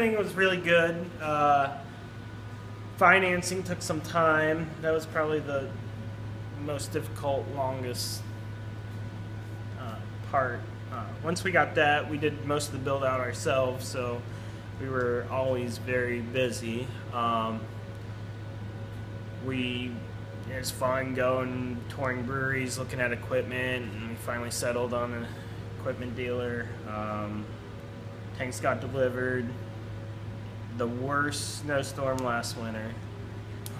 opening was really good. Financing took some time. That was probably the most difficult, longest part. Once we got that, we did most of the build out ourselves, so we were always very busy. It was fun going, touring breweries, looking at equipment, and we finally settled on an equipment dealer. Tanks got delivered. The worst snowstorm last winter.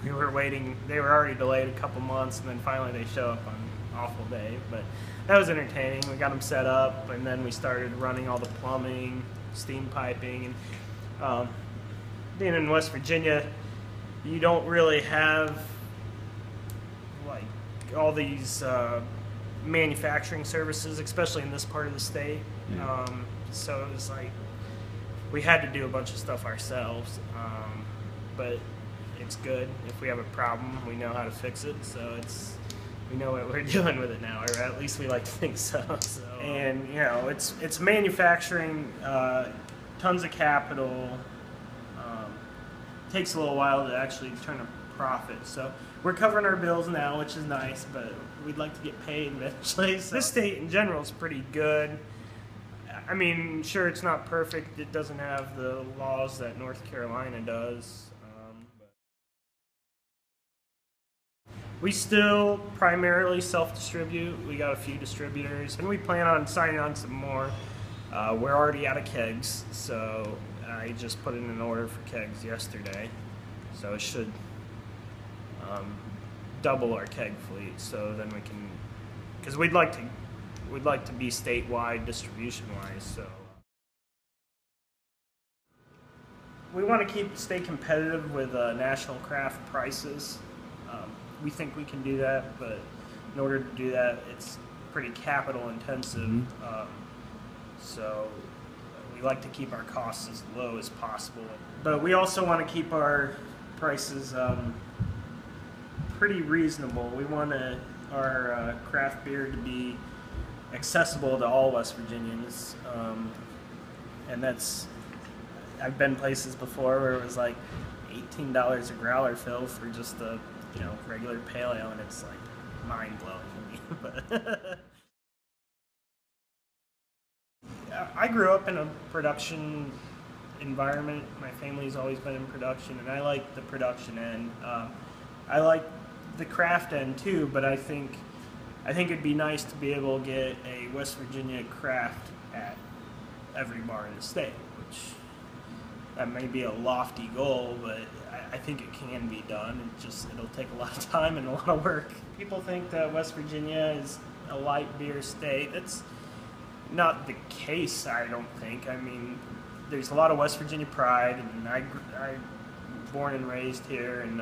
We were waiting, they were already delayed a couple months, and then finally they show up on an awful day. But that was entertaining. We got them set up, and then we started running all the plumbing, steam piping. And being in West Virginia, you don't really have like all these manufacturing services, especially in this part of the state. Yeah. So it was like we had to do a bunch of stuff ourselves, but it's good. If we have a problem, we know how to fix it. So we know what we're doing with it now, or at least we like to think so. And you know, it's manufacturing, tons of capital. Takes a little while to actually turn a profit. So we're covering our bills now, which is nice, but we'd like to get paid eventually. So this state in general is pretty good. I mean, sure, it's not perfect. It doesn't have the laws that North Carolina does. But we still primarily self-distribute. We got a few distributors, and we plan on signing on some more. We're already out of kegs, so I just put in an order for kegs yesterday, so it should double our keg fleet. So then we can, because we'd like to be statewide distribution-wise. So we want to stay competitive with national craft prices. We think we can do that, but in order to do that, it's pretty capital intensive. Mm-hmm. So we like to keep our costs as low as possible, but we also want to keep our prices pretty reasonable. We want our craft beer to be accessible to all West Virginians, and I've been places before where it was like $18 a growler fill for just a regular pale ale, and it's like mind blowing to me. But I grew up in a production environment. My family's always been in production, and I like the production end. I like the craft end too, but I think it'd be nice to be able to get a West Virginia craft at every bar in the state, which that may be a lofty goal, but I think it can be done. It'll take a lot of time and a lot of work. People think that West Virginia is a light beer state. That's not the case, I don't think. I mean, there's a lot of West Virginia pride, and I born and raised here, and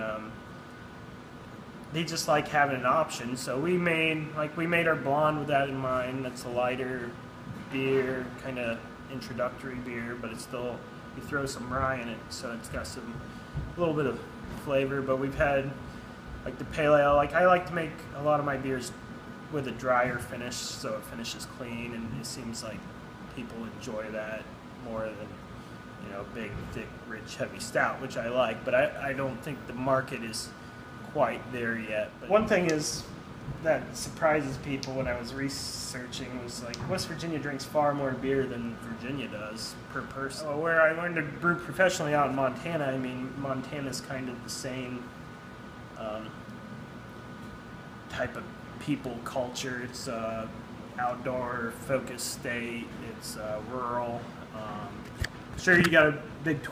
they just like having an option. So we made our blonde with that in mind. That's a lighter beer, kind of introductory beer, but it's still, you throw some rye in it, so it's got a little bit of flavor. But we've had like the pale ale. Like I like to make a lot of my beers with a drier finish, so it finishes clean, and it seems like people enjoy that more than big, thick, rich, heavy stout, which I like. But I don't think the market is quite there yet. But one thing is that surprises people when I was researching was like West Virginia drinks far more beer than Virginia does per person. Where I learned to brew professionally out in Montana, I mean, Montana's kind of the same type of people culture. It's outdoor focused state. It's rural. Sure, you got a big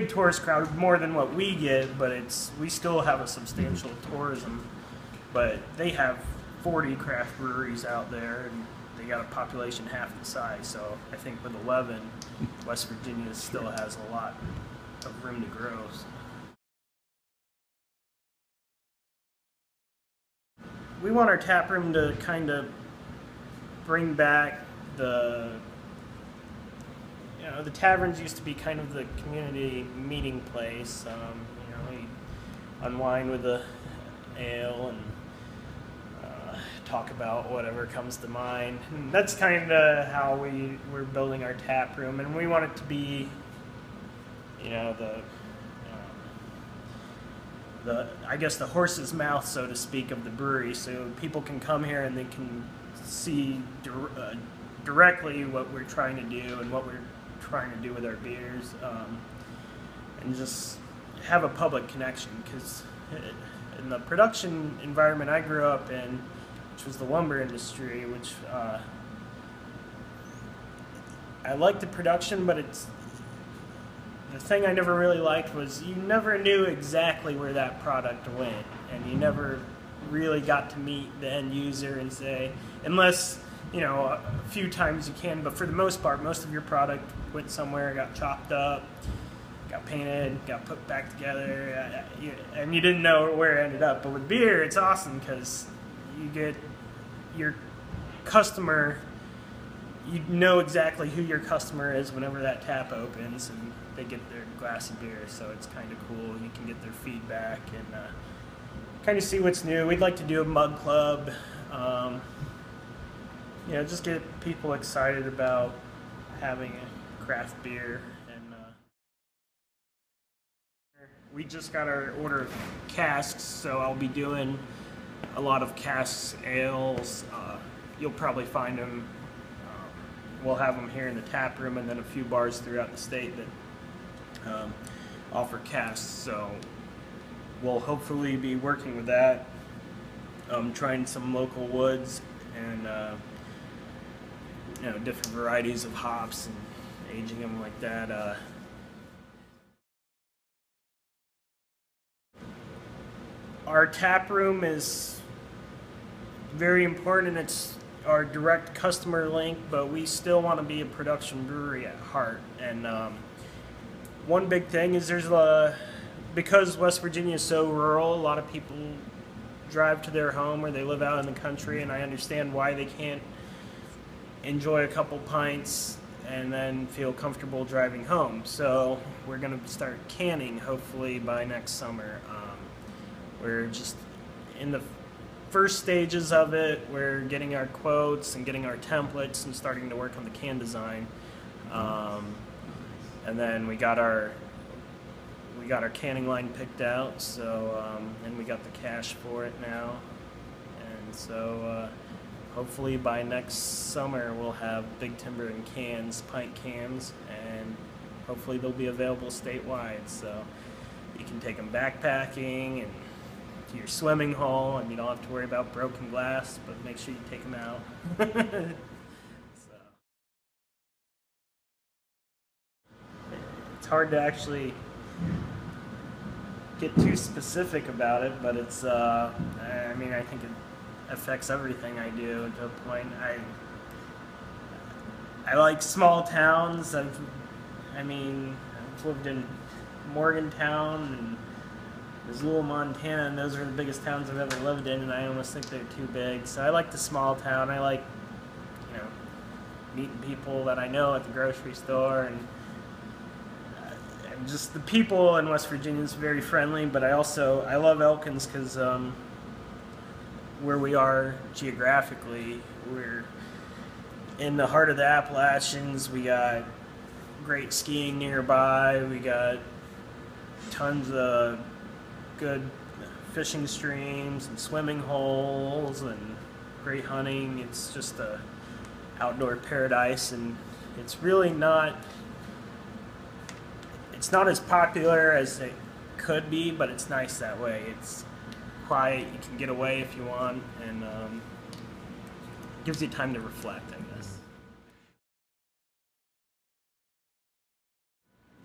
tourist crowd, more than what we get, but we still have a substantial tourism. But they have 40 craft breweries out there, and they got a population half the size. So I think with 11, West Virginia still has a lot of room to grow. So we want our tap room to kind of bring back the taverns used to be kind of the community meeting place. You unwind with a ale and talk about whatever comes to mind. And that's kind of how we're building our tap room, and we want it to be you know, I guess the horse's mouth, so to speak, of the brewery, so people can come here and they can see directly what we're trying to do and what we're trying to do with our beers, and just have a public connection, because in the production environment I grew up in, which was the lumber industry, which I liked the production, but the thing I never really liked was you never knew exactly where that product went, and you never really got to meet the end user and say, unless, you know, a few times you can, but for the most part, most of your product went somewhere, got chopped up, got painted, got put back together, and you didn't know where it ended up. But with beer, it's awesome because you get your customer, you know exactly who your customer is whenever that tap opens and they get their glass of beer, so it's kind of cool. You can get their feedback and kind of see what's new. We'd like to do a mug club, you know, just get people excited about having a craft beer. And we just got our order of casks, so I'll be doing a lot of casks, ales. You'll probably find them. We'll have them here in the tap room, and then a few bars throughout the state that offer casks. So we'll hopefully be working with that, trying some local woods and you know, different varieties of hops and aging them like that. Our tap room is very important. It's our direct customer link, but we still want to be a production brewery at heart. And one big thing is because West Virginia is so rural, a lot of people drive to their home or they live out in the country, and I understand why they can't enjoy a couple pints and then feel comfortable driving home. So we're going to start canning hopefully by next summer. We're just in the first stages of it. We're getting our quotes and getting our templates and starting to work on the can design, and then we got our canning line picked out, so and we got the cash for it now, and so hopefully by next summer we'll have Big Timber in cans, pint cans, and hopefully they'll be available statewide, so you can take them backpacking and to your swimming hole, and you don't have to worry about broken glass, but make sure you take them out. So. It's hard to actually get too specific about it, but it's, I mean, I think it affects everything I do to a point. I like small towns. I've lived in Morgantown and Missoula, Montana, and those are the biggest towns I've ever lived in, and I almost think they're too big. So I like the small town. I like, you know, meeting people that I know at the grocery store, and just the people in West Virginia is very friendly. But I love Elkins because where we are geographically, we're in the heart of the Appalachians. We got great skiing nearby. We got tons of good fishing streams and swimming holes and great hunting. It's just a outdoor paradise, and it's really not, it's not as popular as it could be, but it's nice that way. It's quiet, you can get away if you want, and gives you time to reflect, I guess.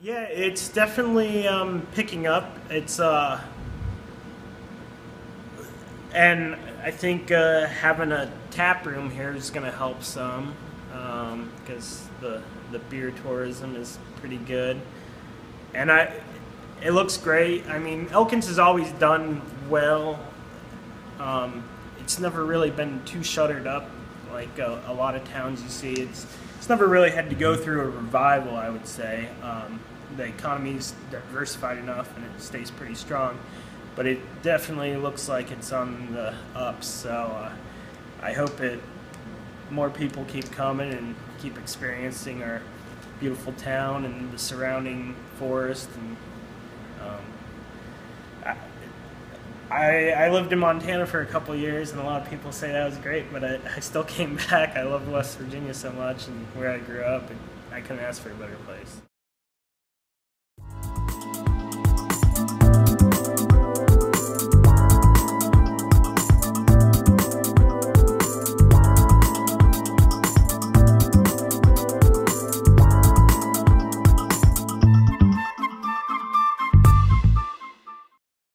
Yeah, it's definitely picking up. It's and I think having a tap room here is going to help some, because the beer tourism is pretty good, and it looks great. I mean, Elkins has always done well. It's never really been too shuttered up like a lot of towns you see. It's never really had to go through a revival, I would say. The economy's diversified enough and it stays pretty strong, but it definitely looks like it's on the up. So I hope more people keep coming and keep experiencing our beautiful town and the surrounding forest. And I lived in Montana for a couple years, and a lot of people say that was great, but I still came back. I love West Virginia so much, and where I grew up, and I couldn't ask for a better place.